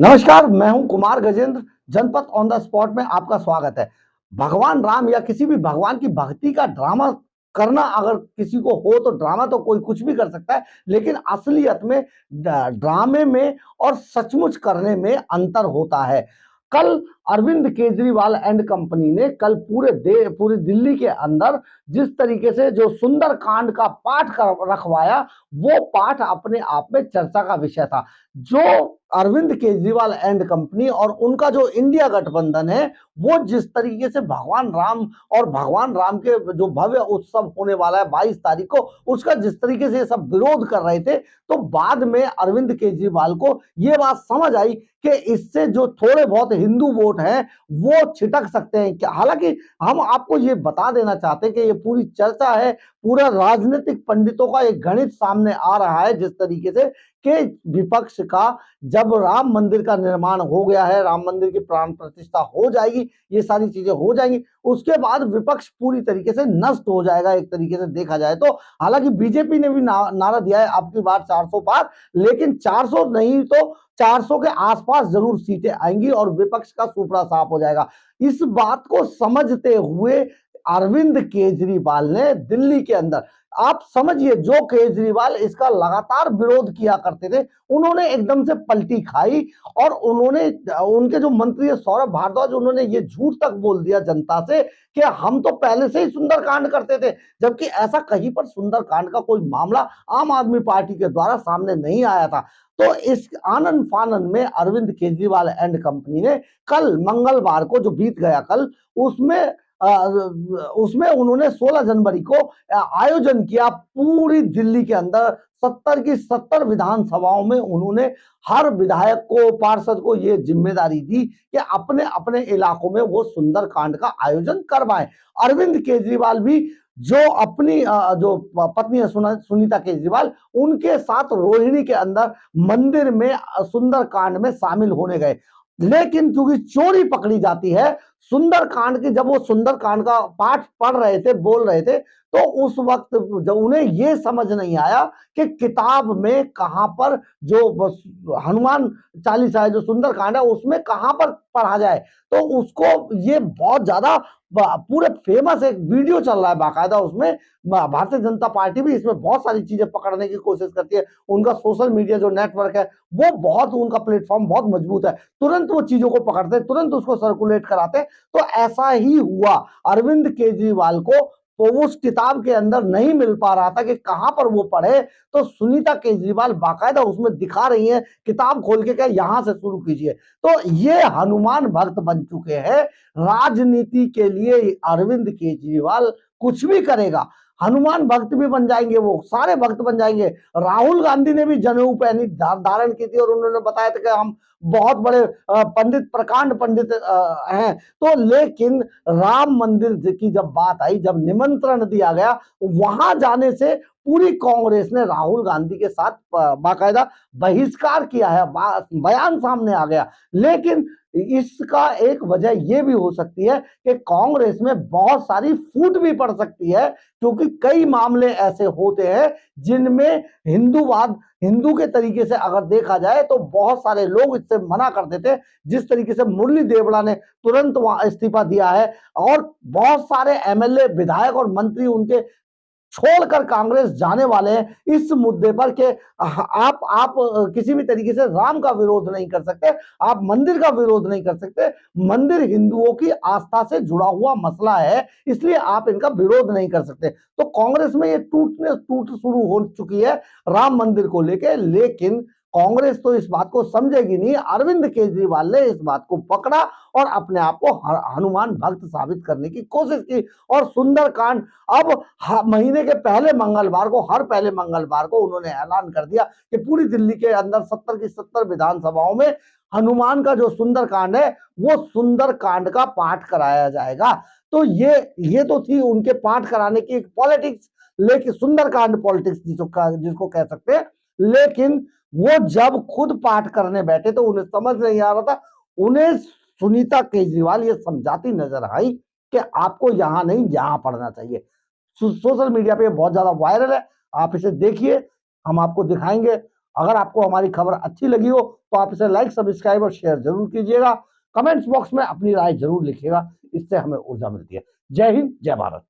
नमस्कार, मैं हूं कुमार गजेंद्र। जनपद ऑन द स्पॉट में आपका स्वागत है। भगवान राम या किसी भी भगवान की भक्ति का ड्रामा करना अगर किसी को हो तो ड्रामा तो कोई कुछ भी कर सकता है, लेकिन असलियत में ड्रामे में और सचमुच करने में अंतर होता है। कल अरविंद केजरीवाल एंड कंपनी ने कल पूरे दिल्ली के अंदर जिस तरीके से जो सुंदर कांड का पाठ रखवाया, वो पाठ अपने आप में चर्चा का विषय था। जो अरविंद केजरीवाल एंड कंपनी और उनका जो इंडिया गठबंधन है, वो जिस तरीके से भगवान राम और भगवान राम के जो भव्य उत्सव होने वाला है 22 तारीख को, उसका जिस तरीके से सब विरोध कर रहे थे, तो बाद में अरविंद केजरीवाल को ये बात समझ आई कि इससे जो थोड़े बहुत हिंदू वोट हैं वो छिटक सकते हैं। क्या हालांकि हम आपको ये बता देना चाहते हैं कि ये पूरी चर्चा है, पूरा राजनीतिक पंडितों का एक गणित सामने आ रहा है, जिस तरीके से कि विपक्ष का जब राम मंदिर का निर्माण हो गया है, राम मंदिर की प्राण प्रतिष्ठा हो जाएगी, ये सारी चीजें हो जाएंगी, उसके बाद विपक्ष पूरी तरीके से नष्ट हो जाएगा एक तरीके से देखा जाए तो। हालांकि बीजेपी ने भी नारा दिया है अब की बार 400 पार, लेकिन 400 नहीं तो 400 के आसपास जरूर सीटें आएंगी और विपक्ष का सुपड़ा साफ हो जाएगा। इस बात को समझते हुए अरविंद केजरीवाल ने दिल्ली के अंदर, आप समझिए, जो केजरीवाल इसका लगातार विरोध किया करते थे, उन्होंने एकदम से पलटी खाई और उन्होंने, उनके जो मंत्री है सौरभ भारद्वाज, उन्होंने ये झूठ तक बोल दिया जनता से कि हम तो पहले से ही सुंदरकांड करते थे, जबकि ऐसा कहीं पर सुंदरकांड का कोई मामला आम आदमी पार्टी के द्वारा सामने नहीं आया था। तो इस आनन फानन में अरविंद केजरीवाल एंड कंपनी ने कल मंगलवार को जो बीत गया कल, उसमें उसमें उन्होंने 16 जनवरी को आयोजन किया पूरी दिल्ली के अंदर। 70 की 70 विधानसभाओं में उन्होंने हर विधायक को, पार्षद को ये जिम्मेदारी दी कि अपने अपने इलाकों में वो सुंदरकांड का आयोजन करवाएं। अरविंद केजरीवाल भी, जो अपनी जो पत्नी है सुनीता केजरीवाल, उनके साथ रोहिणी के अंदर मंदिर में सुंदरकांड में शामिल होने गए। लेकिन क्योंकि चोरी पकड़ी जाती है, सुंदरकांड की जब वो सुंदरकांड का पाठ पढ़ रहे थे, बोल रहे थे, तो उस वक्त जब उन्हें ये समझ नहीं आया कि किताब में कहां पर जो हनुमान चालीसा है, जो सुंदरकांड है, उसमें कहां पर पढ़ा जाए, तो उसको ये बहुत ज्यादा पूरे फेमस एक वीडियो चल रहा है बाकायदा, उसमें भारतीय जनता पार्टी भी इसमें बहुत सारी चीजें पकड़ने की कोशिश करती है। उनका सोशल मीडिया जो नेटवर्क है, वो बहुत, उनका प्लेटफॉर्म बहुत मजबूत है, तुरंत वो चीजों को पकड़ते हैं, तुरंत उसको सर्कुलेट कराते हैं। तो ऐसा ही हुआ अरविंद केजरीवाल को, तो उस किताब के अंदर नहीं मिल पा रहा था कि कहां पर वो पढ़े, तो सुनीता केजरीवाल बाकायदा उसमें दिखा रही है, किताब खोल के क्या यहां से शुरू कीजिए। तो ये हनुमान भक्त बन चुके हैं। राजनीति के लिए अरविंद केजरीवाल कुछ भी करेगा, हनुमान भक्त भी बन जाएंगे, वो सारे भक्त बन जाएंगे। राहुल गांधी ने भी जनेऊ पहनी, धारण की थी, और उन्होंने बताया था कि हम बहुत बड़े पंडित, प्रकांड पंडित हैं। तो लेकिन राम मंदिर की जब बात आई, जब निमंत्रण दिया गया, वहां जाने से पूरी कांग्रेस ने राहुल गांधी के साथ बाकायदा बहिष्कार किया है, बयान सामने आ गया। लेकिन इसका एक वजह यह भी हो सकती है कि कांग्रेस में बहुत सारी फूट भी पड़ सकती है, क्योंकि कई मामले ऐसे होते हैं जिनमें हिंदूवाद, हिंदू के तरीके से अगर देखा जाए तो बहुत सारे लोग इससे मना कर देते हैं। जिस तरीके से मुरली देवड़ा ने तुरंत वहां इस्तीफा दिया है, और बहुत सारे एमएलए, विधायक और मंत्री उनके छोड़कर कांग्रेस जाने वाले हैं इस मुद्दे पर कि आप किसी भी तरीके से राम का विरोध नहीं कर सकते, आप मंदिर का विरोध नहीं कर सकते, मंदिर हिंदुओं की आस्था से जुड़ा हुआ मसला है, इसलिए आप इनका विरोध नहीं कर सकते। तो कांग्रेस में ये टूट शुरू हो चुकी है राम मंदिर को लेके। लेकिन कांग्रेस तो इस बात को समझेगी नहीं। अरविंद केजरीवाल ने इस बात को पकड़ा और अपने आप को हनुमान भक्त साबित करने की कोशिश की, और सुंदरकांड अब महीने के पहले मंगलवार को, हर पहले मंगलवार को उन्होंने ऐलान कर दिया कि पूरी दिल्ली के अंदर 70 की 70 विधानसभाओं में हनुमान का जो सुंदरकांड है, वो सुंदरकांड का पाठ कराया जाएगा। तो ये तो थी उनके पाठ कराने की एक पॉलिटिक्स, लेकिन सुंदरकांड पॉलिटिक्स जिसको कह सकते हैं। लेकिन वो जब खुद पाठ करने बैठे तो उन्हें समझ नहीं आ रहा था। उन्हें सुनीता केजरीवाल ये समझाती नजर आई कि आपको यहां नहीं, यहां पढ़ना चाहिए। सोशल मीडिया पे बहुत ज्यादा वायरल है, आप इसे देखिए, हम आपको दिखाएंगे। अगर आपको हमारी खबर अच्छी लगी हो तो आप इसे लाइक, सब्सक्राइब और शेयर जरूर कीजिएगा। कमेंट्स बॉक्स में अपनी राय जरूर लिखिएगा, इससे हमें ऊर्जा मिलती है। जय हिंद, जय भारत।